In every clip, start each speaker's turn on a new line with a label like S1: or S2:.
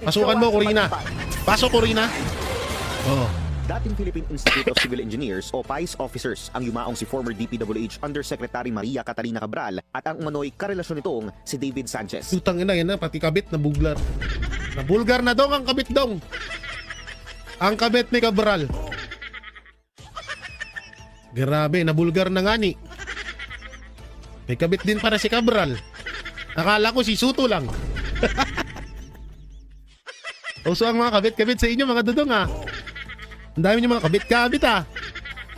S1: Pasukan mo, Corina. Pasok, Corina. Oo.
S2: Dating Philippine Institute of Civil Engineers o PICE officers ang yumaong si former DPWH Undersecretary Maria Catalina Cabral at ang umano'y karelasyon nitong si David Sanchez.
S1: Utang ina, yan na, pati kabit na buglar. Nabulgar na dong ang kabit dong. Ang kabit ni Cabral. Grabe, nabulgar na nga ni. May kabit din para si Cabral. Akala ko si Suto lang. Uso ang mga kabit-kabit sa inyo mga dudong ha. Ang dami niyo mga kabit-kabit ha.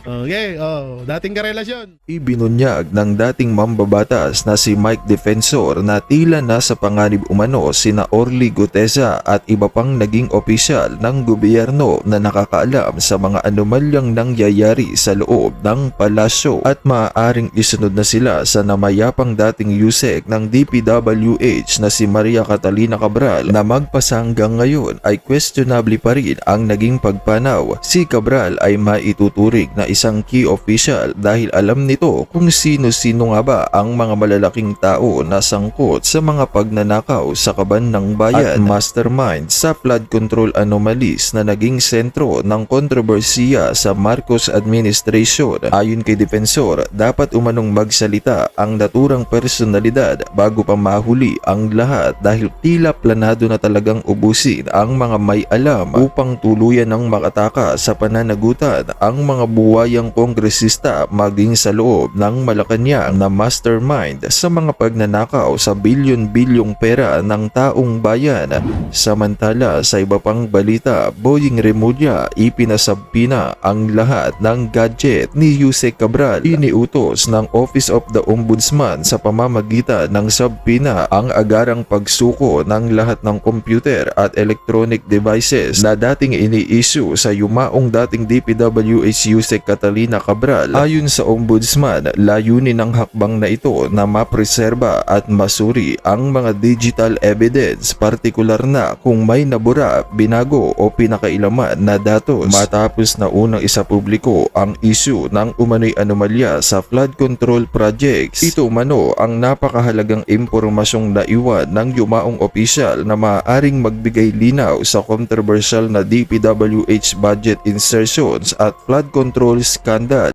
S1: Okay, dating karelasyon.
S3: Ibinunyag ng dating mambabatas na si Mike Defensor na tila nasa panganib umano sina Orly Gutesa at iba pang naging opisyal ng gobyerno na nakakaalam sa mga anomalyang nangyayari sa loob ng palasyo at maaaring isunod na sila sa namayapang dating USEC ng DPWH na si Maria Catalina Cabral na magpasa hanggang ngayon ay questionable pa rin ang naging pagpanaw. Si Cabral ay maituturing na isang key official dahil alam nito kung sino-sino nga ba ang mga malalaking tao na sangkot sa mga pagnanakaw sa kaban ng bayan at mastermind sa flood control anomalies na naging sentro ng kontrobersiya sa Marcos administration. Ayon kay Defensor, dapat umanong magsalita ang naturang personalidad bago pa mahuli ang lahat dahil tila planado na talagang ubusin ang mga may alam upang tuluyan ng makataka sa pananagutan ang mga buwayang kongresista maging sa loob ng Malacanang na mastermind sa mga pagnanakaw sa bilyon-bilyong pera ng taong bayan. Samantala sa iba pang balita, Boying Remulla ipinasabpina ang lahat ng gadget ni Yusek Cabral. Iniutos ng Office of the Ombudsman sa pamamagitan ng sabpina ang agarang pagsuko ng lahat ng computer at electronic devices na dating ini-issue sa yumaong dating DPWH Yusek Catalina Cabral. Ayon sa Ombudsman, layunin ng hakbang na ito na mapreserba at masuri ang mga digital evidence, partikular na kung may nabura, binago o pinakailaman na datos matapos na unang isapubliko ang issue ng umano'y anomalya sa flood control projects. Ito umano ang napakahalagang impormasyong naiwan ng yumaong opisyal na maaaring magbigay linaw sa controversial na DPWH budget insertions at flood control scandal.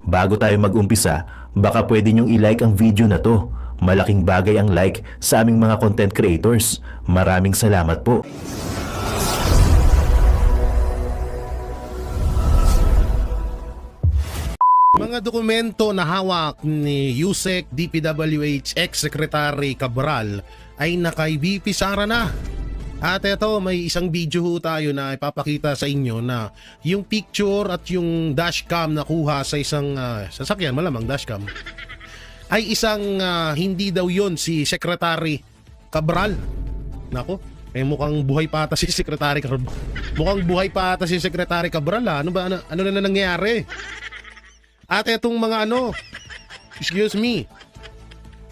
S4: Bago tayo mag-umpisa, baka pwede nyong i-like ang video na to. Malaking bagay ang like sa aming mga content creators. Maraming salamat po.
S1: Mga dokumento na hawak ni Yusek DPWH ex-secretary Cabral ay naka-VP Sara na. At eto, may isang video ho tayo na ipapakita sa inyo na yung picture at yung dashcam na kuha sa isang sasakyan, malamang dashcam, ay isang hindi daw yon si Secretary Cabral. Nako, mukhang buhay pa ata si Secretary Cabral. Mukhang buhay pa ata si Secretary Cabral ha. Ano ba, ano na nangyayari? At etong mga excuse me,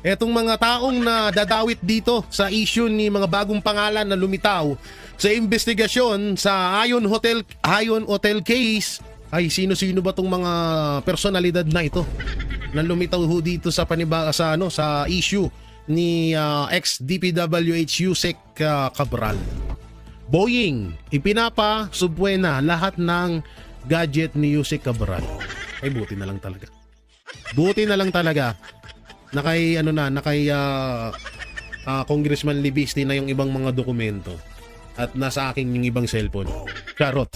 S1: etong mga taong na dadawit dito sa issue ni mga bagong pangalan na lumitaw sa investigasyon sa Ion Hotel case, ay sino-sino ba tong mga personalidad na ito na lumitaw ho dito sa sa issue ni ex-DPWH Yusek Cabral. Boying, ipinapa-subwena lahat ng gadget ni Yusek Cabral. Ay buti na lang talaga. Buti na lang talaga na kay Congressman Libisti na yung ibang mga dokumento at nasa akin yung ibang cellphone. Charot.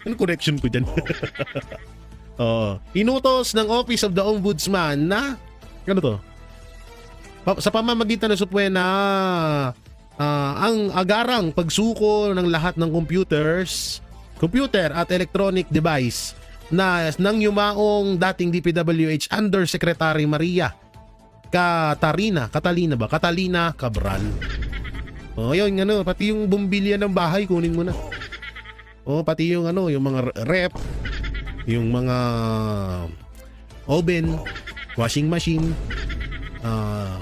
S1: Ano connection ko dyan? Inutos ng Office of the Ombudsman na sa pamamagitan ng subwena ang agarang pagsuko ng lahat ng computer at electronic device na nang yumaong dating DPWH Undersecretary Maria Catalina Cabral. Yun pati yung bumbilya ng bahay kunin mo na. Pati yung yung mga rep, yung mga oven, washing machine,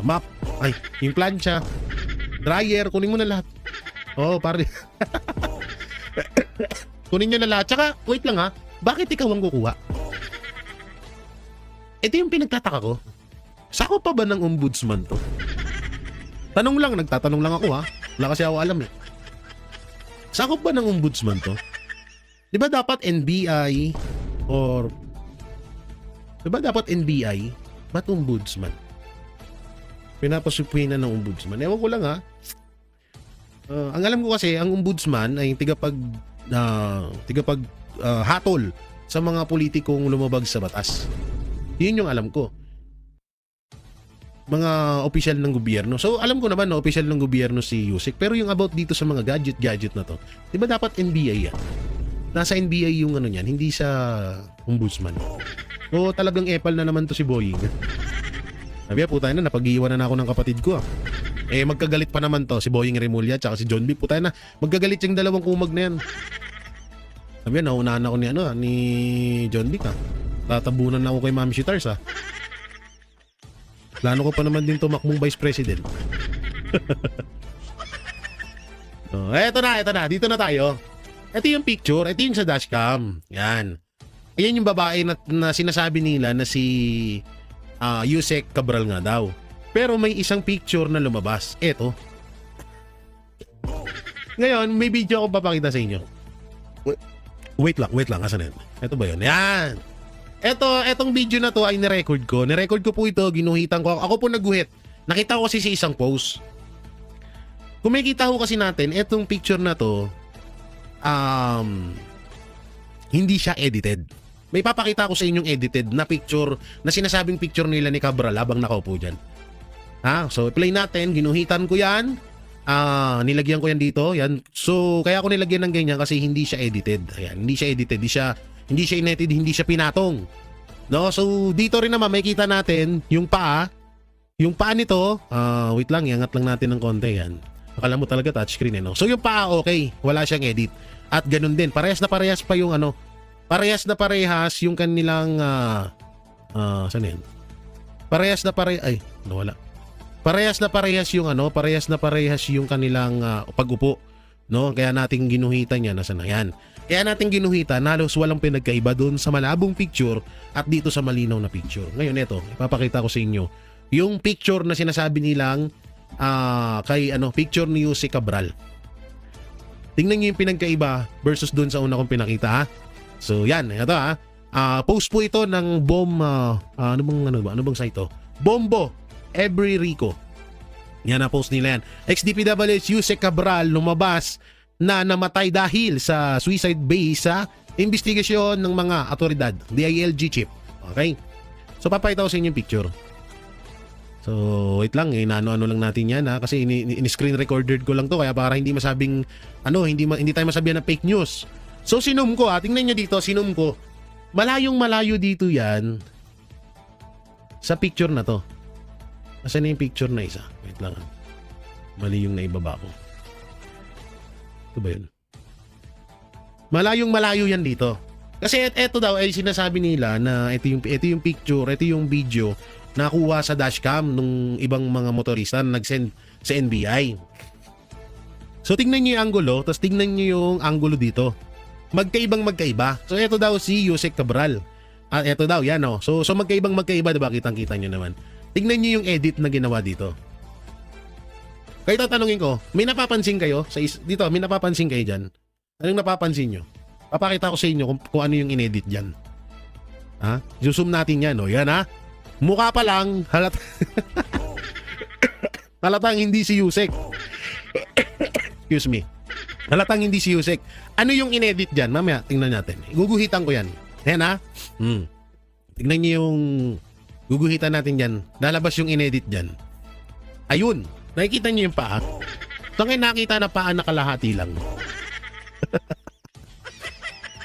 S1: map, yung plancha, dryer, kunin mo na lahat. Pare. Kunin nyo na lahat. Tsaka, wait lang ha. Bakit ikaw ang kukuha? Ito yung pinagtataka ko. Sakop pa ba ng ombudsman to? Tanong lang, nagtatanong lang ako ha. Wala kasi ako alam eh. Sakop ba ng ombudsman to? Di ba dapat NBI or... Di ba dapat NBI? Ba't ombudsman? Pinapasupuin na ng ombudsman. Ewan ko lang ha. Ang alam ko kasi, ang ombudsman ay hatol sa mga politikong lumabag sa batas. Yun yung alam ko. Mga opisyal ng gobyerno. So, alam ko naman na opisyal ng gobyerno si Yusek. Pero yung about dito sa mga gadget na to, di ba dapat NBI yan? Nasa NBI yung ano niyan, hindi sa ombudsman. O talagang epal na naman to si Boying. Sabi puta na, napag-iiwanan na ako ng kapatid ko. Magkagalit pa naman to, si Boying Remulla tsaka si John B. Puta na, magkagalit yung dalawang kumag na yan. Sabi naunahan ako ni John B. Tatabunan na ako kay Ma'am Shitars ha. Plano ko pa naman din tumakbong Vice President. Eto na. Dito na tayo. Ito yung picture. Ito yung sa dashcam. Yan. Ayan yung babae na sinasabi nila na si Yusek Cabral nga daw. Pero may isang picture na lumabas. Eto. Ngayon, may video ako papakita sa inyo. Wait lang. Asan yan? Ito ba yun? Yan. Etong video na to ay nirecord ko. Nirecord ko po ito, ginuhitan ko. Ako po nagguhit. Nakita ko kasi sa isang post. Kung makikita ko kasi natin, etong picture na to, hindi siya edited. May papakita ko sa inyong edited na picture, na sinasabing picture nila ni Cabral habang nakaupo dyan. So, play natin. Ginuhitan ko yan. Nilagyan ko yan dito. Yan. So, kaya ko nilagyan ng ganyan kasi hindi siya edited. Ayan, hindi siya edited. Hindi siya edited, hindi siya pinatong. No? So, dito rin naman makikita natin yung paa. Yung paa nito, wait lang, iangat lang natin ng konti yan. Akala mo talaga touchscreen no? So, yung paa okay, wala siyang edit. At ganun din, parehas na parehas pa yung parehas na parehas yung kanilang saan yan? Parehas na parehas yung kanilang pag-upo, no? Kaya nating ginuhitan yan, nasaan na yan? Kaya natin ginuhitan, halos walang pinagkaiba doon sa malabong picture at dito sa malinaw na picture. Ngayon ito, ipapakita ko sa inyo yung picture na sinasabi nilang picture ni Yusek Cabral. Tingnan niyo yung pinagkaiba versus doon sa una kong pinakita ha. So yan, ito ha. Post po ito ng ano bang site to? Bombo Every Rico. Yan na post nila yan. Ex-DPWH Yusek Cabral lumabas na namatay dahil sa suicide base sa investigasyon ng mga otoridad, DILG chief. Okay? So papakita ko sa inyo yung picture. So wait lang, inaano lang natin yan ha, kasi in-screen recorded ko lang to kaya para hindi masabing hindi tayo masabihan ng fake news. So sinum ko tingnan niyo dito, sinum ko. Malayo dito yan sa picture na to. Asan na yung picture na isa? Wait lang. Mali yung naibaba ko. Ito ba yun? Malayo yan dito. Kasi ito daw ay sinasabi nila na ito yung picture, ito yung video na nakuha sa dashcam ng ibang mga motorista na nag-send sa NBI. So tingnan niyo yung angulo, tapos tingnan niyo yung angulo dito. Magkaiba. So ito daw si Yusek Cabral. Ito daw yan So magkaiba, diba? Kitang-kita niyo naman. Tingnan niyo yung edit na ginawa dito. Kaya tatanungin ko, may napapansin kayo dito? May napapansin kayo dyan? Anong napapansin nyo? Papakita ko sa inyo kung ano yung inedit dyan. Zoom natin yan Yan Mukha pa lang halatang hindi si Yusek. Excuse me. Halatang hindi si Yusek. Ano yung inedit dyan? Mamaya tingnan natin. Guguhitan ko yan. Yan Tingnan nyo yung guguhitan natin dyan. Lalabas yung inedit dyan. Ayun. Nakikita niyo yung paa? So ngayon nakita na paa nakalahati lang.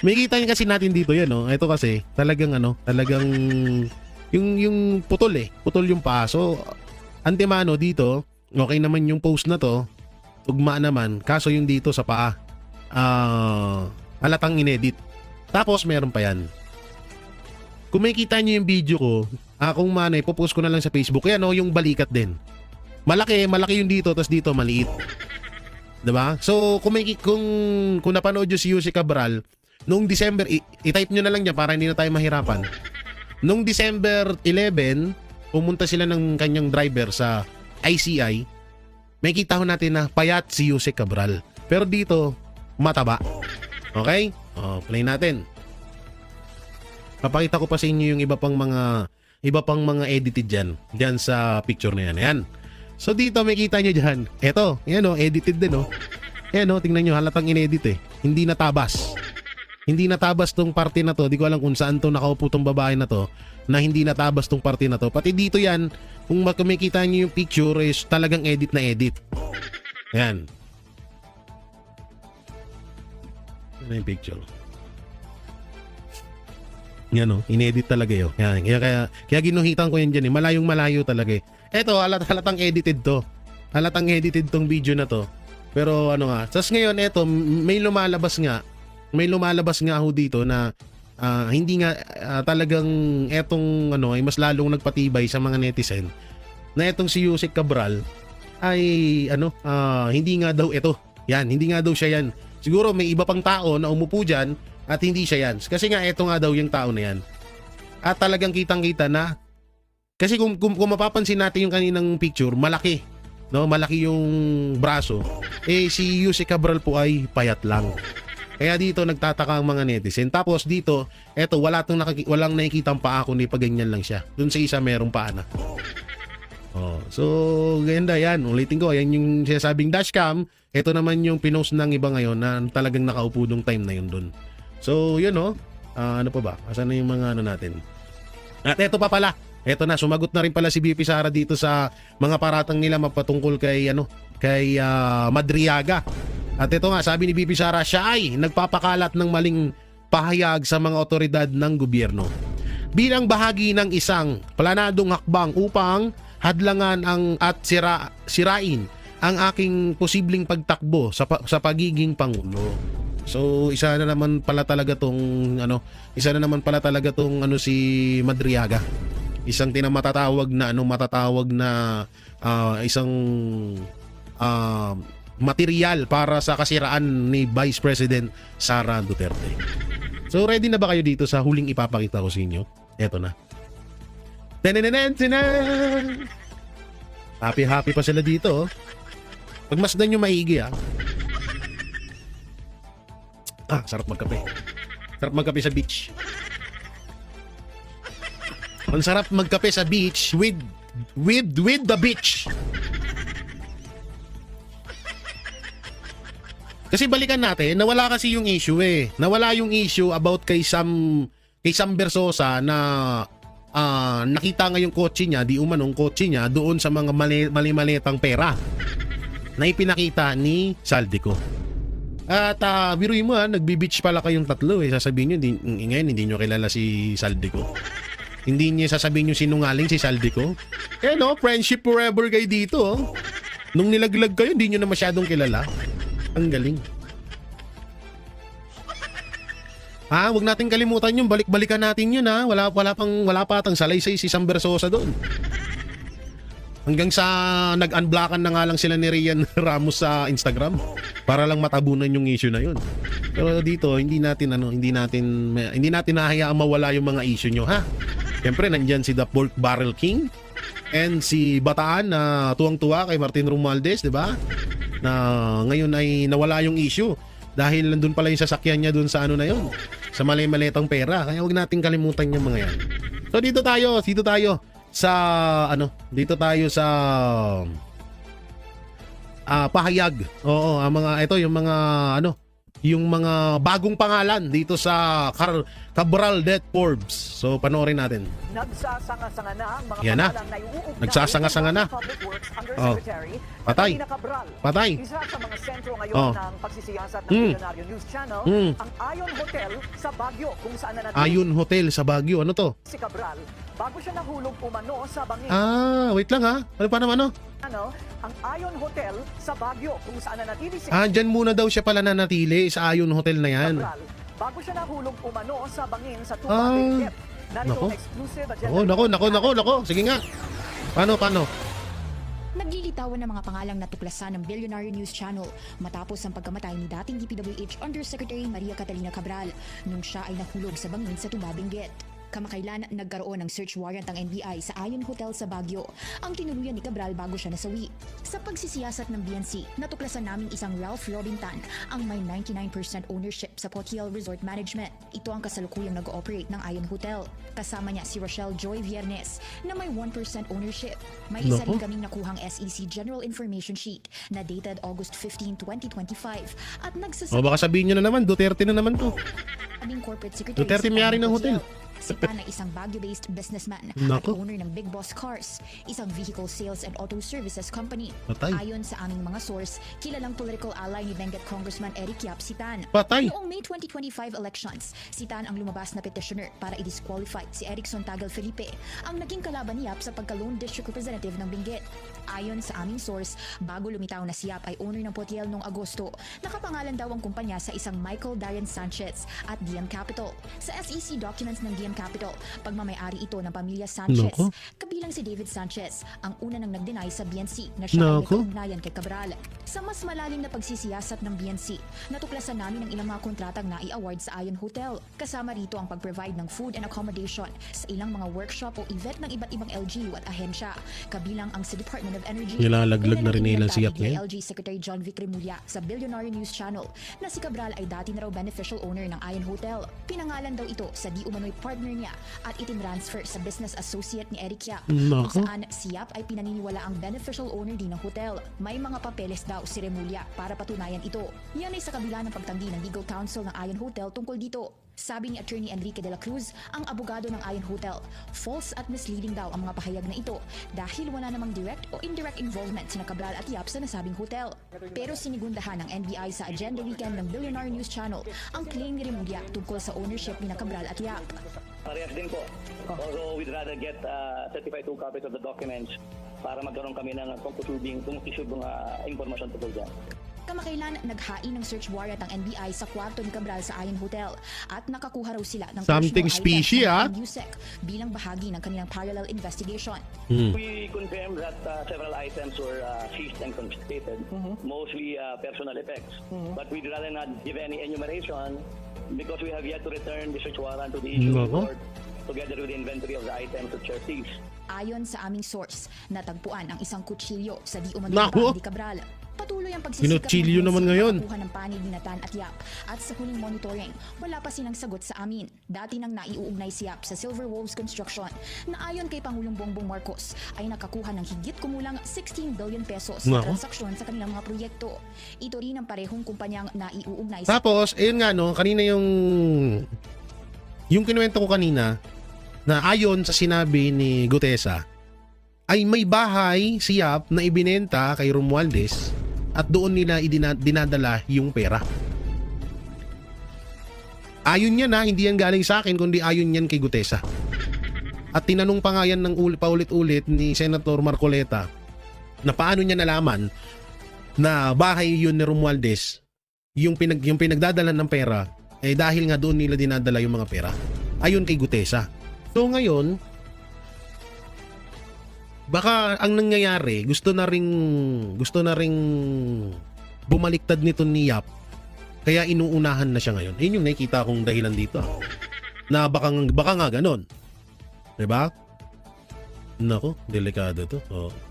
S1: May kita niyo kasi natin dito yan Ito kasi talagang yung putol Putol yung paa. So antemano dito, okay naman yung post na to. Tugma naman. Kaso yung dito sa paa, halatang inedit. Tapos meron pa yan. Kung makikita niyo yung video ko, kung manay, popost ko na lang sa Facebook. Yan yung balikat din. Malaki yung dito, tapos dito maliit. Diba? So, kung napanood nyo si Yusek Cabral, noong December, i-type nyo na lang dyan para hindi na tayo mahirapan. Noong December 11, pumunta sila ng kanyang driver sa ICI, may kita ho natin na payat si Yusek Cabral. Pero dito, mataba. Okay? Play natin. Papakita ko pa sa inyo yung iba pang mga edited diyan sa picture na yan. Ayan. So dito may kita nyo dyan. Eto, yan edited din Ayan tingnan nyo, halatang inedit Hindi natabas. Hindi natabas tong parte na to. Di ko alam kung saan to nakaupo tong babae na to na hindi natabas tong parte na to. Pati dito yan, kung makikita nyo yung picture is talagang edit na edit. Ayan. Ano yung picture? Yan inedit talaga yun. Yan, kaya ginuhitan ko yan dyan Malayong malayo talaga Eto, halatang edited to. Halatang edited tong video na to. Pero tas ngayon eto, may lumalabas nga ho dito na hindi nga talagang etong ay mas lalong nagpatibay sa mga netizen na etong si Yusek Cabral ay hindi nga daw ito. Yan, hindi nga daw siya yan. Siguro may iba pang tao na umupo dyan at hindi siya yan. Kasi nga eto nga daw yung tao na yan. At talagang kitang-kita na kasi kung mapapansin natin yung kaninang picture, malaki. Malaki yung braso. Si Yusek Cabral po ay payat lang. Kaya dito nagtataka ang mga netizen. Tapos dito, eto walang nakikitang paa kundi pag ganyan lang siya. Doon sa isa merong paa na. So ganda yan. Ulitin ko, yan yung sinasabing dashcam. Ito naman yung pinost ng iba ngayon na talagang nakaupo dong time na yun doon. So yun ano pa ba? Asan na yung mga natin? At eto pa pala. Eto na, sumagot na rin pala si BP Sara dito sa mga paratang nila mapatungkol kay Madriaga. At ito nga, sabi ni BP Sara, siya ay nagpapakalat ng maling pahayag sa mga otoridad ng gobyerno. Bilang bahagi ng isang planadong hakbang upang hadlangan at sirain ang aking posibleng pagtakbo sa pagiging pangulo. So isa na naman pala talaga tong si Madriaga. Isang matatawag na isang material para sa kasiraan ni Vice President Sara Duterte. So ready na ba kayo dito sa huling ipapakita ko sa inyo? Eto na. Happy pa sila dito. Pagmasdan nyo maigi sarap magkape. Sarap magkape sa beach. Ang sarap magkape sa beach with the beach. Kasi balikan natin, nawala kasi yung issue Nawala yung issue about kay Sam Bersosa na nakita nga yung kotse niya, di umanong kotse niya doon sa mga mali-malitang pera na ipinakita ni Saldico. At biruin mo nagbi-beach pala kayong tatlo sasabihin nyo, ngayon hindi nyo kilala si Saldico. Hindi niya sasabihin yung sinungaling si Saldico. Friendship forever kayo dito. Nung nilaglag kayo, hindi nyo na masyadong kilala. Ang galing. Wag natin kalimutan yung balik-balikan natin yun Wala pa atang salaysay si Sam Bersosa doon. Hanggang sa nag-unblockan na nga lang sila ni Rian Ramos sa Instagram para lang matabunan yung issue na yun. Pero dito hindi natin hahayaang mawala yung mga issue nyo Siyempre nandyan si The Pork Barrel King and si Bataan na tuwang-tuwa kay Martin Romualdez, di ba? Na ngayon ay nawala yung issue dahil nandun pala yung sasakyan niya dun sa na yun, sa mali-malitang pera. Kaya huwag natin kalimutan yung mga yan. So dito tayo sa pahayag. Oo, yung mga bagong pangalan dito sa Cabral Death Forbes. So panoorin natin.
S5: Nagsasanga-sanga na ang mga
S1: Yan na.
S5: pangalan na iuugnay
S1: Nagsasanga-sanga na.
S5: ng Public Works
S1: Oh.
S5: Undersecretary
S1: Patay.
S5: Catalina Cabral.
S1: Patay.
S5: Isa sa mga sentro ngayon
S1: Oh.
S5: ng pagsisiyasat ng Milyonaryo News Channel, ang Ayon Hotel sa Baguio, kung saan nanatili
S1: Ayon Hotel sa Baguio. Ano to?
S5: si Cabral bago siya nahulog umano sa bangin.
S1: Wait lang Ano pa naman
S5: Ang Ayon Hotel sa Baguio, kung saan nanatili si
S1: Dyan muna daw siya pala nanatili sa Ayon Hotel na yan.
S5: Cabral bago siya nahulog umano sa bangin sa Tuba. Narito
S1: nako.
S5: ang exclusive agenda.
S1: Nako. Sige nga. Paano?
S6: Naglilitawan ng mga pangalang natuklasan ng Billionaire News Channel matapos ang pagkamatay ni dating DPWH Undersecretary Maria Catalina Cabral nung siya ay nahulog sa bangin sa Tuba, Benguet. Kamakailan nagkaroon ng search warrant ang NBI sa Ion Hotel sa Baguio, ang tinuluyan ni Cabral bago siya nasawi. Sa pagsisiyasat ng BNC, natuklasan namin isang Ralph Robintan ang may 99% ownership sa Potiel Resort Management. Ito ang kasalukuyang nag-ooperate ng Ion Hotel. Kasama niya si Rochelle Joy Viernes na may 1% ownership. May isa rin kaming nakuhang SEC General Information Sheet na dated August 15, 2025 at
S1: O baka sabihin nyo na naman, Duterte na naman to.
S6: Sabing corporate secretary
S1: Duterte
S6: si
S1: may-ari
S6: Tano
S1: ng hotel.
S6: Potiel. Si Tan ay isang Baguio-based businessman at
S1: Nako.
S6: owner ng Big Boss Cars, isang vehicle sales and auto services company.
S1: Patay.
S6: Ayon sa aming mga source, kilalang political ally ni Benguet Congressman Eric Yap si Tan.
S1: Patay.
S6: Noong May 2025 elections, si Tan ang lumabas na petitioner para i-disqualify si Erickson Tagal Felipe, ang naging kalaban ni Yap sa pagka-lone district representative ng Benguet. Ayon sa aming source, bago lumitaw na si Yap ay owner ng Potiel noong Agosto, nakapangalan daw ang kumpanya sa isang Michael Darren Sanchez at DM Capital. Sa SEC documents ng DM Capital, pagmamayari ito ng pamilya Sanchez,
S1: Nako.
S6: kabilang si David Sanchez, ang una nang nag-deny sa BNC na siya ang may
S1: Nako.
S6: kaugnayan kay Cabral. Sa mas malalim na pagsisiyasat ng BNC, natuklasan namin ang ilang mga kontratang nai-award sa Ion Hotel. Kasama rito ang pag-provide ng food and accommodation sa ilang mga workshop o event ng iba't ibang LGU at ahensya, kabilang ang sa Department of Energy.
S1: Nilalaglag na rin nila si Yap
S6: ni
S1: ngayon.
S6: LG Secretary John Vic Remulla sa Billionaire News Channel na si Cabral ay dati na raw beneficial owner ng Ion Hotel. Pinangalan daw ito sa di umano'y partner niya at itinransfer sa business associate ni Eric Yap, kung
S1: Nako.
S6: saan si Yap ay pinaniniwala ang beneficial owner din ng hotel. May mga papeles daw si Remulla para patunayan ito. Yan ay sa kabila ng pagtanggi ng legal counsel ng Ion Hotel tungkol dito. Sabi ni Attorney Enrique de la Cruz, ang abogado ng Ion Hotel, false at misleading daw ang mga pahayag na ito dahil wala namang direct o indirect involvement sina Cabral at Yap sa nasabing hotel. Pero sinigundahan ng NBI sa agenda weekend ng Billionaire News Channel ang claim ni Remulla tungkol sa ownership ni Cabral at Yap.
S7: Parehas din po. Although we'd rather get certified 2 copies of the documents para magkaroon kami ng conclusive information tungkol dyan.
S6: Kamakailan naghain ng search warrant ang NBI sa kwarto ni Cabral sa Ion Hotel at nakakuha raw sila ng
S1: Something
S6: personal
S1: fishy,
S6: items ng USEC bilang bahagi ng kanilang parallel investigation.
S7: We confirmed that several items were seized and confiscated, mostly personal effects. But we'd rather not give any enumeration because we have yet to return the search warrant to the issue
S1: Nako.
S7: report together with the inventory of the items which are seized.
S6: Ayon sa aming source, natagpuan ang isang kutsilyo sa di
S1: Nako.
S6: umano ni Cabral. Patuloy ang pagsisikap
S1: Kinutsilyo naman ngayon.
S6: Kuha ng panig ni Natan at Yap at sa huling monitoring, wala pa silang sagot sa amin. Dati nang naiuugnay si Yap sa Silver Wolves Construction na ayon kay Pangulong Bongbong Marcos ay nakakuha ng higit kumulang 16 billion pesos sa
S1: Nako.
S6: transaksyon sa kanilang mga proyekto. Ito rin ang parehong kumpanyang naiuugnay sa
S1: Tapos, ayun nga no, kanina yung kinuwento ko kanina na ayon sa sinabi ni Gutesa ay may bahay si Yap na ibinenta kay Romualdez at doon nila dinadala yung pera. Ayon yan na, hindi yan galing sa akin kundi ayon yan kay Gutesa. At tinanong pa nga yan ng paulit-ulit ni Senator Marcoleta na paano niya nalaman na bahay yun ni Romualdez yung pinagdadala ng pera dahil nga doon nila dinadala yung mga pera ayon kay Gutesa. So ngayon baka ang nangyayari gusto na ring bumaliktad nito ni Yap kaya inuunahan na siya ngayon. Yun yung nakikita kong dahilan dito na baka nga ganon, diba? Nako, delikado to.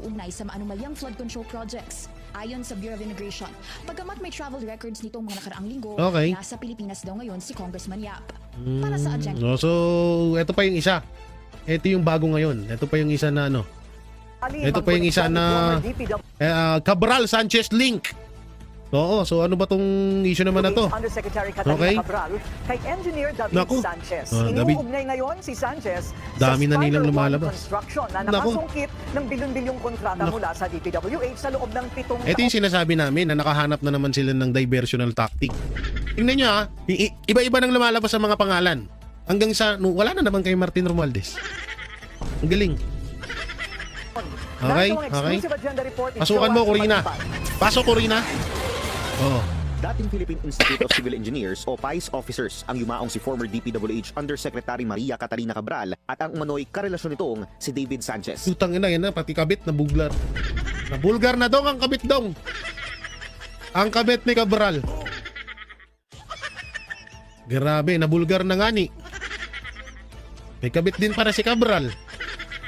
S6: ugnay sa maanumalyang flood control projects. Ayon sa Bureau of Immigration, pagamat may travel records nitong mga nakaraang linggo,
S1: Okay.
S6: nasa Pilipinas daw ngayon si Congressman Yap. Para sa agenda.
S1: So ito pa yung isa. Ito yung bago ngayon. Ito pa yung isa na ano. Ito pa yung isa na Cabral Sanchez link. Oo, so ano ba tong issue naman na to?
S5: Undersecretary Catalina
S1: Okay.
S5: Cabral kay Engineer David
S1: Naku.
S5: Sanchez.
S1: David.
S5: Inuugnay ngayon si Sanchez
S1: Dami
S5: sa
S1: na nilang
S5: Spider One
S1: lumalabas.
S5: Construction na
S1: Naku.
S5: nakasungkit ng bilyon-bilyong kontrata
S1: Naku.
S5: mula sa DPWH sa loob ng 7
S1: Ito yung sinasabi namin na nakahanap na naman sila ng diversional tactic. Tingnan nyo ha, iba-iba nang lumalabas sa mga pangalan. Hanggang sa, wala na naman kay Martin Romualdez. Ang galing. Okay, okay. Pasukan mo, Corina. Pasok, Corina. Oo.
S2: Dating Philippine Institute of Civil Engineers o PICE officers ang yumaong si former DPWH Undersecretary Maria Catalina Cabral at ang umano'y karelasyon nitong si David Sanchez.
S1: Putang ina, yan na, pati kabit na buglar. Nabulgar na dong ang kabit dong. Ang kabit ni Cabral. Grabe, nabulgar na nga ni. May kabit din para si Cabral.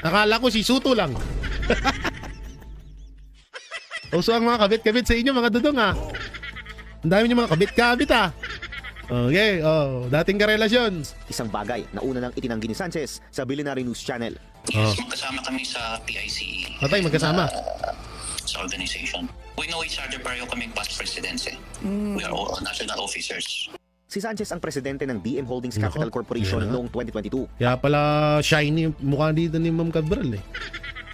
S1: Akala ko si Suto lang. Uso ang mga kabit-kabit sa inyo mga dudong ha. Ang dami niyo mga kabit-kabit ha. Okay, dating karelasyon.
S2: Isang bagay na una nang itinanggi ni Sanchez sa Billionaire News Channel.
S8: Yes, magkasama kami sa PICE.
S1: Patay, magkasama.
S8: Sa organization. We know each other, pareho kaming past presidents eh. We are all national officers.
S2: Si Sanchez ang presidente ng DM Holdings
S1: Nako,
S2: Capital Corporation
S1: yan na.
S2: noong 2022.
S1: Kaya pala shiny yung mukha dito ni Ma'am Cabral eh.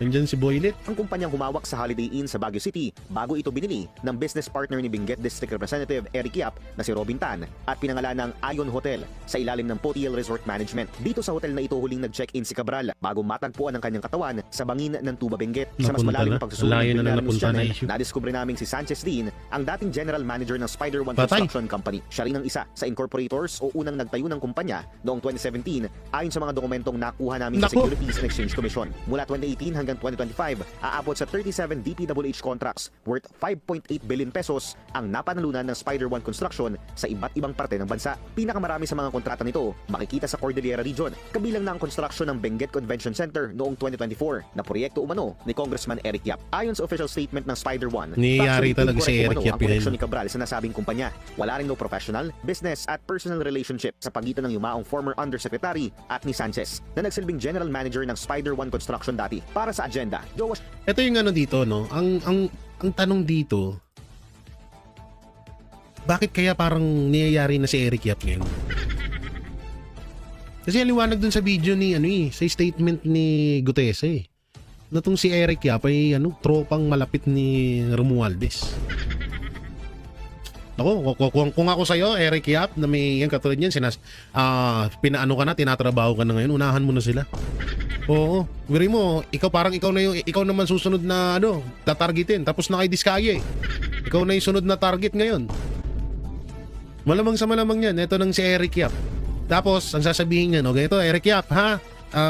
S1: Nandyan si Boylet.
S2: Ang kumpanyang humawak sa Holiday Inn sa Baguio City bago ito binili ng business partner ni Benguet District Representative Eric Yap na si Robin Tan at pinangalan ng Ion Hotel sa ilalim ng Potiel Resort Management. Dito sa hotel na ito huling nag-check-in si Cabral bago matagpuan ang kanyang katawan sa bangin ng Tuba Benguet. Sa mas
S1: Napunta
S2: malalim
S1: na.
S2: na pagsusulit
S1: Layo
S2: ng
S1: na
S2: Billionaire News
S1: napunta na
S2: Channel,
S1: issue.
S2: nadiskubre namin si Sanchez din ang dating general manager ng Spider One
S1: Patay.
S2: Construction Company. Siya rin ang isa sa incorporators o unang nagtayo ng kumpanya noong 2017 ayon sa mga dokumentong nakuha namin sa
S1: Nako.
S2: Securities and Exchange Commission. Mula 2018 hanggang 2025, aabot sa 37 DPWH contracts worth 5.8 billion pesos ang napanalunan ng Spider One Construction sa iba't ibang parte ng bansa. Pinakamarami sa mga kontrata nito makikita sa Cordillera Region, kabilang na ang construction ng Benguet Convention Center noong 2024 na proyekto umano ni Congressman Eric Yap. Ayon sa official statement ng Spider One,
S1: Niyayari
S2: factually
S1: talaga si
S2: incorrect
S1: Eric
S2: umano
S1: Yap
S2: ang
S1: yan.
S2: koneksyon ni Cabral sa nasabing kumpanya. Wala rin no professional, business at personal relationship sa pagitan ng yumaong former undersecretary at ni Sanchez na nagsilbing general manager ng Spider One Construction dati. Para sa agenda, Joe
S1: Ito yung ano dito, no? Ang tanong dito, bakit kaya parang niyayari na si Eric Yap ngayon? Kasi ang liwanag dun sa video ni, sa statement ni Gutesa eh. Na tong si Eric Yap ay, tropang malapit ni Romualdez. Ako, kung ako sa'yo, Eric Yap, na may yan katulad yan, pinaano ka na, tinatrabaho ka na ngayon, unahan mo na sila. Oo, wiri mo, ikaw naman susunod na tatargetin, tapos na kay Diskaya eh. Ikaw na yung sunod na target ngayon. Malamang sa malamang yan, ito nang si Eric Yap. Tapos, ang sasabihin niya, ganito, Eric Yap, ha?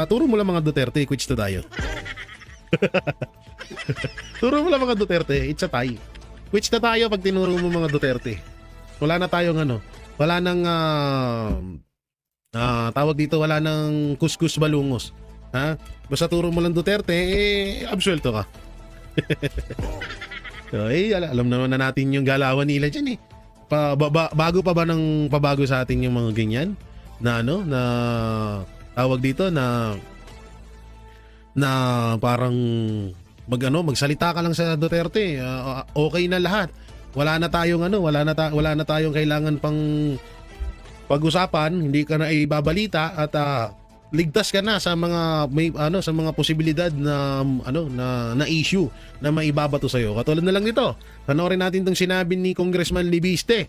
S1: Turo mo lang mga Duterte, quits to tayo. Turo mo lang mga Duterte, it's a tie. Quits na tayo pag tinuro mo mga Duterte. Wala na tayong wala nang tawag dito, wala nang kuskus balungos. Ha? Basta turo mo lang Duterte, absuelto ka. So, alam naman na natin yung galawan nila dyan eh. Bago pa ba ng pabago sa atin yung mga ganyan? Na na tawag dito na parang magsalita ka lang sa Duterte, okay na lahat. Wala na tayong kailangan pang pag-usapan, hindi ka na ibabalita at ligtas ka na sa mga sa mga posibilidad na na issue na maibabato sa iyo. Katulad na lang nito. Panoorin natin tong sinabi ni Congressman Libiste.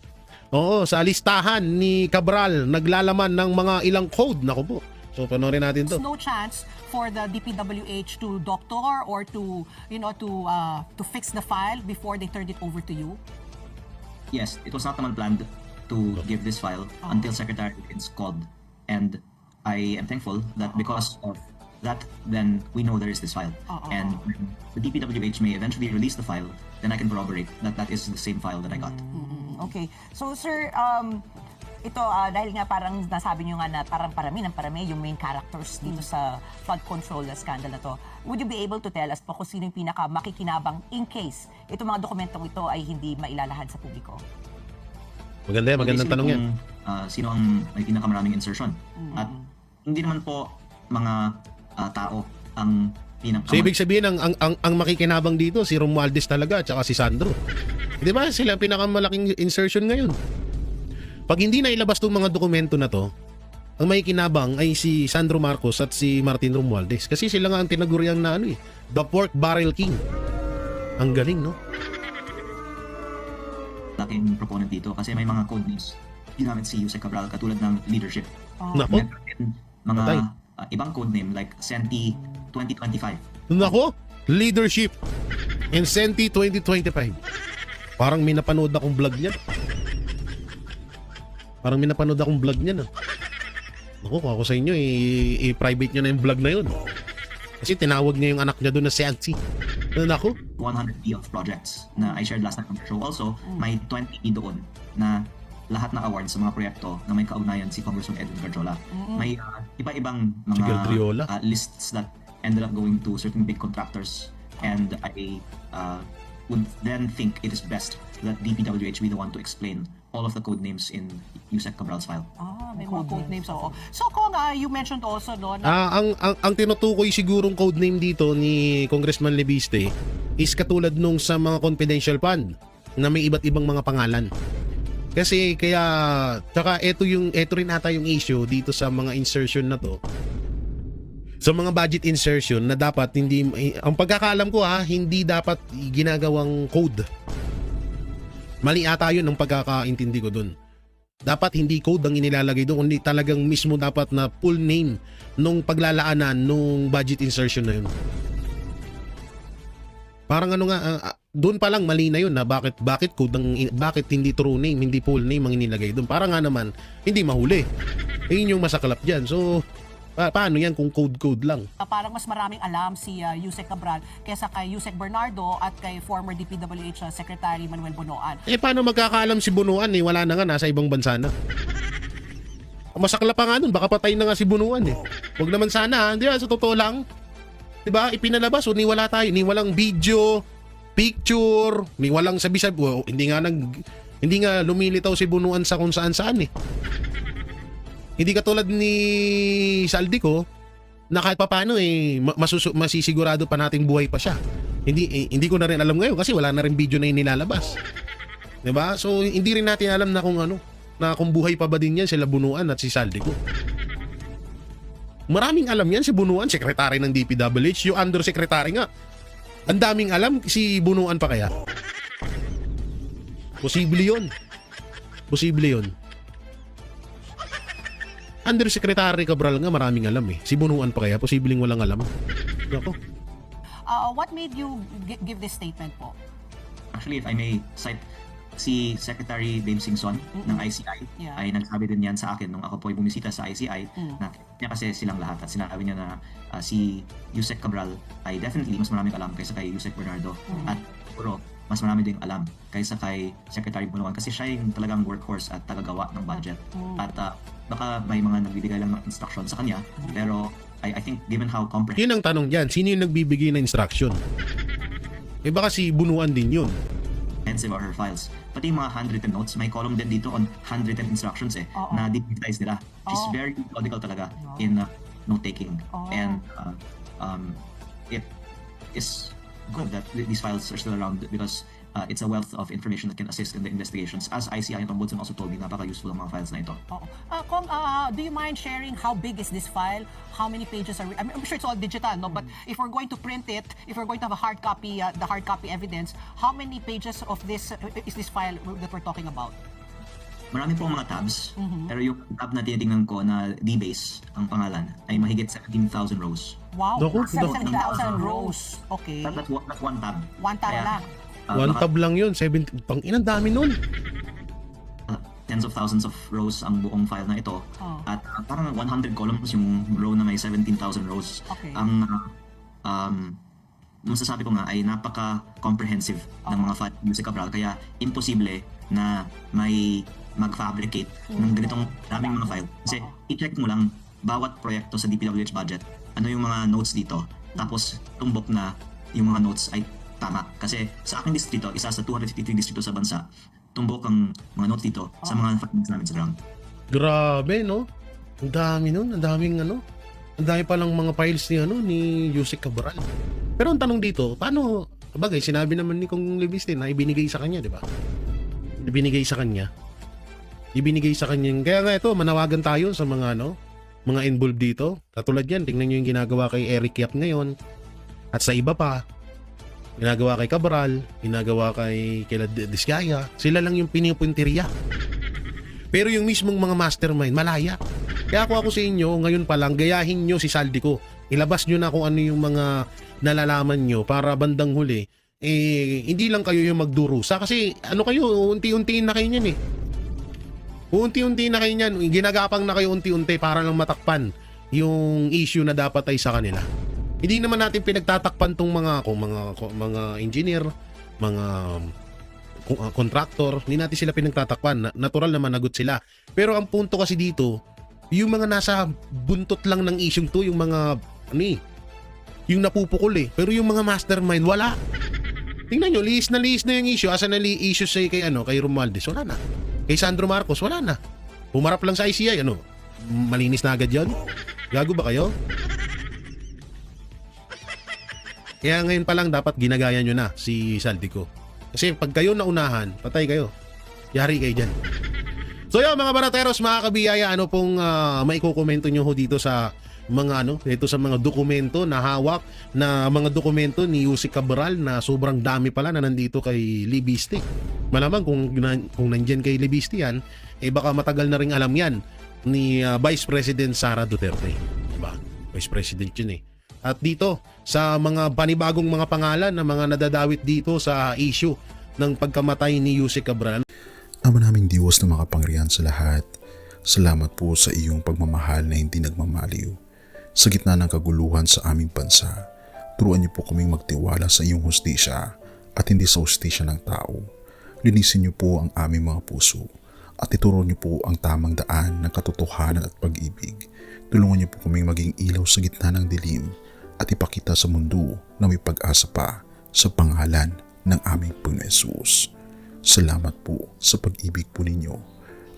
S1: Oo, sa listahan ni Cabral naglalaman ng mga ilang code. Naku po. So panoorin natin to.
S9: There's no chance for the DPWH to doctor or to fix the file before they turned it over to you?
S10: Yes, it was not naman planned to give this file until Secretary is called, and I am thankful that because of that, then we know there is this file. And when the DPWH may eventually release the file, then I can corroborate that that is the same file that I got.
S9: Okay. So, sir, ito, dahil nga parang nasabi nyo nga na parang parami yung main characters dito sa flood control scandal na to, would you be able to tell us po kung sino yung pinaka makikinabang in case itong mga dokumentong ito ay hindi mailalahad sa publiko?
S1: Magandang tanong yan.
S10: Sino ang may pinakamaraming insertion? At hindi naman po mga tao ang
S1: So ibig sabihin ang makikinabang dito si Romualdez talaga at saka si Sandro. 'Di ba? Sila ang pinakamalaking insertion ngayon. Pag hindi na ilabas tong mga dokumento na to, ang makikinabang ay si Sandro Marcos at si Martin Romualdez kasi sila nga ang tinaguriang na the pork barrel king. Ang galing, no?
S10: laking proponent dito kasi may mga code names ginamit si Yusek Cabral katulad ng leadership.
S1: Nako.
S10: Mga
S1: Patay.
S10: Ibang code name like Senti 2025.
S1: Nako, leadership in Senti 2025. Parang may napanood akong vlog niyan. Naku, kung ako sa inyo, i-private nyo na yung vlog na yun. Kasi tinawag niya yung anak niya doon na Senti. Naku.
S10: 100 of projects na I shared last night on the show. Also, may 20 doon na lahat na awards sa mga proyekto na may kaugnayan si Congressman Edwin Garjola. May iba-ibang
S1: Si
S10: mga
S1: Galdriola.
S10: lists that ended up going to certain big contractors, and I would then think it is best that DPWH be the one to explain all of the code names in Yusek Cabral's file.
S9: May mga code names, oo. So kung you mentioned also no, na
S1: Ang tinutukoy sigurong code name dito ni Congressman Lebiste is katulad nung sa mga confidential fund na may iba't ibang mga pangalan. Kasi kaya tsaka ito rin ata yung issue dito sa mga insertion na to. Sa mga budget insertion na dapat hindi, ang pagkakaalam ko hindi dapat ginagawang code. Mali ata yun ang pagkakaintindi ko dun. Dapat hindi code ang inilalagay doon, kundi talagang mismo dapat na full name nung paglalaanan nung budget insertion na yun. Parang ano nga, doon pa lang mali na yun na bakit code bakit hindi true name, hindi full name ang inilagay doon. Para nga naman hindi mahuli. Yun yung masaklap diyan. So paano yan kung code lang?
S9: parang mas maraming alam si Yusek Cabral kaysa kay Yusek Bernardo at kay former DPWH Secretary Manuel Bonoan.
S1: Paano magkakaalam si Bunuan wala na nga, nasa ibang bansa na. Masaklap pa nga nun, baka patay na nga si Bunuan Huwag naman sana, di ba? Sa totoo lang, di ba? Ipinalabas, ni wala tayo, ni walang video, picture, ni walang sabi-sabi. Hindi nga lumilitaw si Bunuan sa kung saan-saan Hindi katulad ni Saldico na kahit papaano masisigurado pa nating buhay pa siya. Hindi ko na rin alam ngayon kasi wala na rin video na inilalabas. 'Di ba? So hindi rin natin alam na kung buhay pa ba din yan sila Bunuan at si Saldico. Maraming alam yan si Bunuan, sekretary ng DPWH, yung undersecretary nga. Ang daming alam si Bunuan pa kaya. Posible 'yon. Undersecretary Cabral nga maraming alam Si Bunuan pa kaya, posibleng walang alam. Nako.
S9: What made you give this statement po?
S10: Actually, if I may cite, si Secretary Dave Singson ng ICI ay nagsabi din yan sa akin nung ako po ay bumisita sa ICI na niya kasi silang lahat at sinabi niya na si Yusek Cabral ay definitely mas maraming alam kaysa kay Yusek Bernardo at puro mas marami ding alam kaysa kay Secretary Bunuan kasi siya yung talagang workhorse at tagagawa ng budget at baka may mga nagbibigay lang ng instruction sa kanya pero I think given how comprehensive.
S1: Yun ang tanong dyan, sino yung nagbibigay ng instruction? Baka si Bunuan din yun.
S10: Are her files. Pati yung mga handwritten notes, may column din dito on handwritten instructions na digitize nila. She's very methodical talaga in note-taking. And it is good that these files are still around because it's a wealth of information that can assist in the investigations. As ICI and Ombudsman also told me, napaka-useful ang mga files na ito.
S9: Kung, do you mind sharing how big is this file? How many pages are I'm sure it's all digital, no? But if we're going to print it, if we're going to have a hard copy, the hard copy evidence, how many pages of this is this file that we're talking about?
S10: Marami pong mga tabs, pero yung tab na tinitingnan ko na D-Base, ang pangalan, ay mahigit 17,000 rows.
S9: Wow,
S1: Naku,
S9: 17,000 rows. Okay.
S10: That's one tab.
S9: One tab lang.
S1: One tab lang yun, 70, pang-inang dami nun.
S10: Tens of thousands of rows ang buong file na ito. At parang 100 columns yung row na may 17,000 rows.
S9: Okay.
S10: Ang masasabi ko nga ay napaka-comprehensive ng mga file ni Yusek Cabral kaya imposible na may mag-fabricate ng ganitong daming mga file. Kasi i-check mo lang bawat proyekto sa DPWH budget, ano yung mga notes dito, tapos tumbok na yung mga notes ay tama. Kasi sa aking distrito, isa sa 253 distrito sa bansa, tumbok ang mga notes dito sa mga findings namin sa ground.
S1: Grabe, no? Ang dami nun, ang daming ang dami palang mga files ni Yusek Cabral. Pero ang tanong dito, paano, bagay, sinabi naman ni Kong Lebiste na ibinigay sa kanya, di ba? Ibinigay sa kanya. Kaya nga ito, manawagan tayo sa mga mga involved dito. Katulad yan, tingnan nyo yung ginagawa kay Eric Yap ngayon. At sa iba pa, ginagawa kay Cabral, ginagawa kay Diskaya. Sila lang yung pinipunteriya. Pero yung mismong mga mastermind, malaya. Kaya ako sa inyo, ngayon pa lang, gayahin nyo si Saldico. Ilabas nyo na kung ano yung mga nalalaman nyo para bandang huli. Hindi lang kayo yung magdurusa. Kasi kayo, unti-untiin na kayo niyan Unti-unti na kayo niyan. Ginagapang na kayo unti-unti para lang matakpan yung issue na dapat ay sa kanila. Hindi naman natin pinagtatakpan tong mga engineer, mga contractor. Hindi natin sila pinagtatakpan. Natural na managot sila. Pero ang punto kasi dito, yung mga nasa buntot lang ng isyong to, yung mga yung napupukol eh. Pero yung mga mastermind, wala. Tingnan nyo, lihis na yung issue. Asa na issue say kay Romualdez? Wala na. Kay Sandro Marcos, wala na. Pumarap lang sa ICI, malinis na agad yun? Gago ba kayo? Kaya ngayon pa lang dapat ginagaya nyo na si Saldico. Kasi pag kayo naunahan, patay kayo. Yari kayo dyan. So yun mga barateros, mga kabiyaya, ano pong maikukomento nyo ho dito sa mga dito sa mga dokumento na hawak na mga dokumento ni Yusek Cabral na sobrang dami pala na nandito kay Libistic. Malamang kung nandyan kay Libistic yan, baka matagal na rin alam yan ni Vice President Sara Duterte. Diba? Vice President yun eh. At dito sa mga panibagong mga pangalan na mga nadadawit dito sa issue ng pagkamatay ni Yusek Cabral.
S11: Ama naming Diyos na makapangyarihan sa lahat, salamat po sa iyong pagmamahal na hindi nagmamaliw. Sa gitna ng kaguluhan sa aming bansa, turuan niyo po kaming magtiwala sa iyong hustisya at hindi sa hustisya ng tao. Linisin niyo po ang aming mga puso at ituro niyo po ang tamang daan ng katotohanan at pag-ibig. Tulungan niyo po kaming maging ilaw sa gitna ng dilim at ipakita sa mundo na may pag-asa pa sa pangalan ng aming Panginoon Hesus. Salamat po sa pag-ibig po ninyo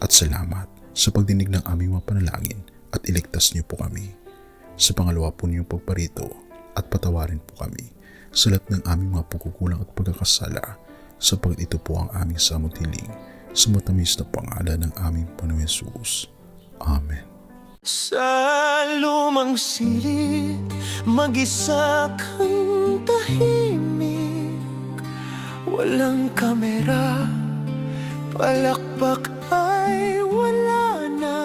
S11: at salamat sa pagdinig ng aming mga panalangin at iligtas niyo po kami. Sa pangalawa po niyong pagparito at patawarin po kami sa lahat ng aming mga pagkukulang at pagkakasala sapagkat ito po ang aming samutiling sa matamis na pangalan ng aming Panginoon Hesus. Amen.
S12: Sa lumang silid, mag-isa kang tahimik. Walang kamera, palakpak ay wala na.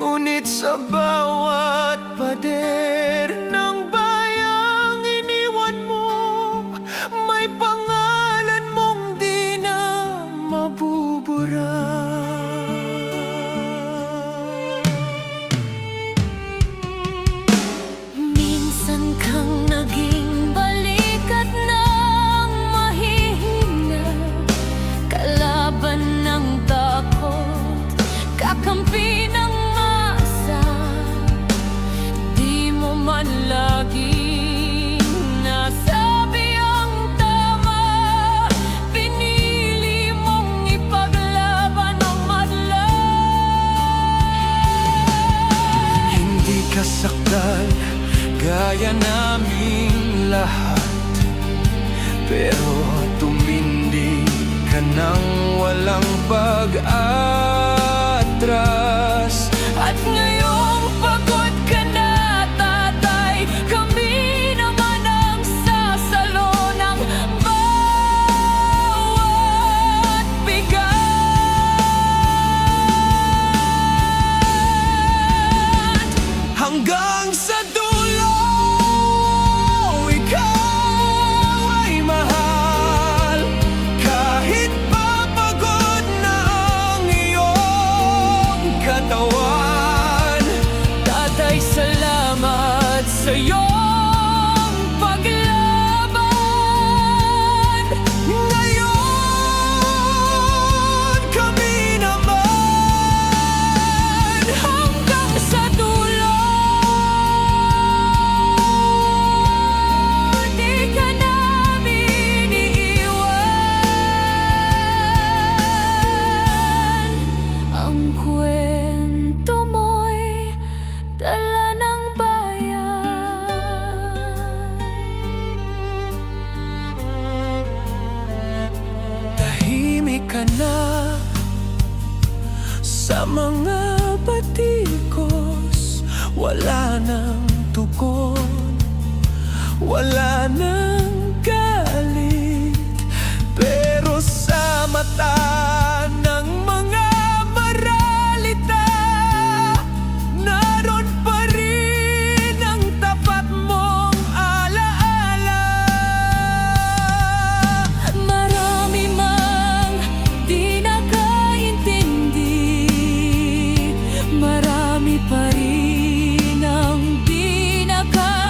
S12: Ngunit sa bawat pader ng bayang iniwan mo, may pangalan mong di na mabubura.
S13: Minsan kang naging balikat ng mahihina, kalaban ng takot, kakampi ng masa. Di mo man laging nasabi ang tama, pinili mong ipaglaban ang madla.
S12: Hindi ka sakdal gaya naming lahat, pero tumindi ka nang walang pag-atras. At ngayong pagod ka na, tatay, kami naman ang sasalo ng bawat bigat. Hanggang sa dulo, ikaw ay mahal. Kahit papagod na ang iyong katawan, tatay, salamat sa iyong paglaban. Ngayon, kami naman hanggang sa dulo. Di ka namin iiwan. Ang kwento mo'y dala ng bayan. Tahimik ka na sa mga batikos, wala nang tugon, wala nang galit, pero sa mata ng mga maralita, naroon pa rin ang tapat mong alaala.
S13: Marami mang di nakaintindi, marami pa rin ang di nakakalimot.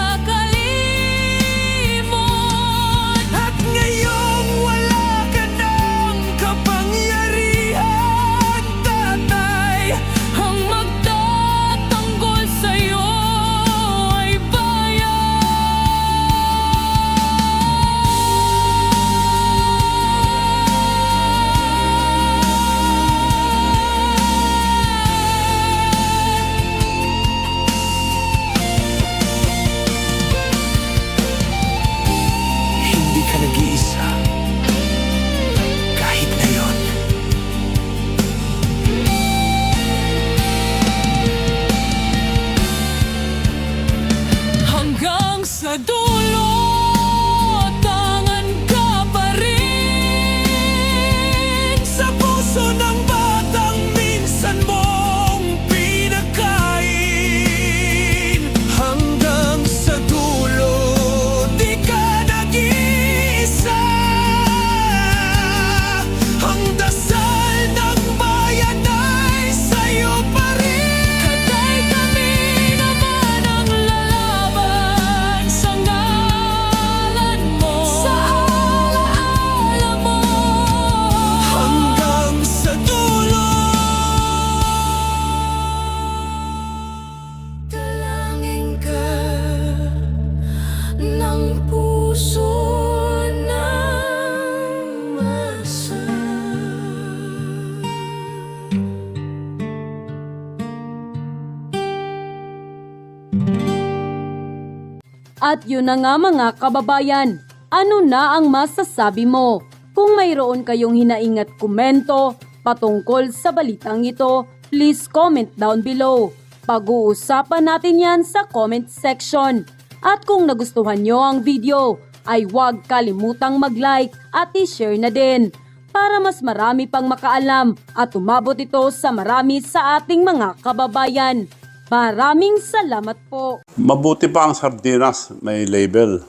S14: At yun na nga mga kababayan, ano na ang masasabi mo? Kung mayroon kayong hinaing at komento patungkol sa balitang ito, please comment down below. Pag-uusapan natin yan sa comment section. At kung nagustuhan nyo ang video, ay huwag kalimutang mag-like at i-share na din para mas marami pang makaalam at umabot ito sa marami sa ating mga kababayan. Maraming salamat po.
S15: Mabuti pa ang sardinas, may label.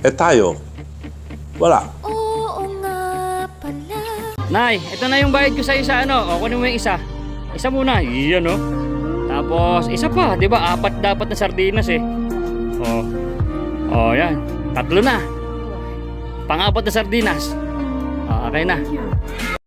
S15: Eh tayo, wala.
S13: Oo nga pala.
S16: Nay, ito na yung bayad ko sa isa, ano? O, kunin mo yung isa. Isa muna, iyan, no? Tapos, isa pa, di ba? 4 dapat na sardinas, eh. Yan. 3 na. Pang-4 na sardinas. Okay na.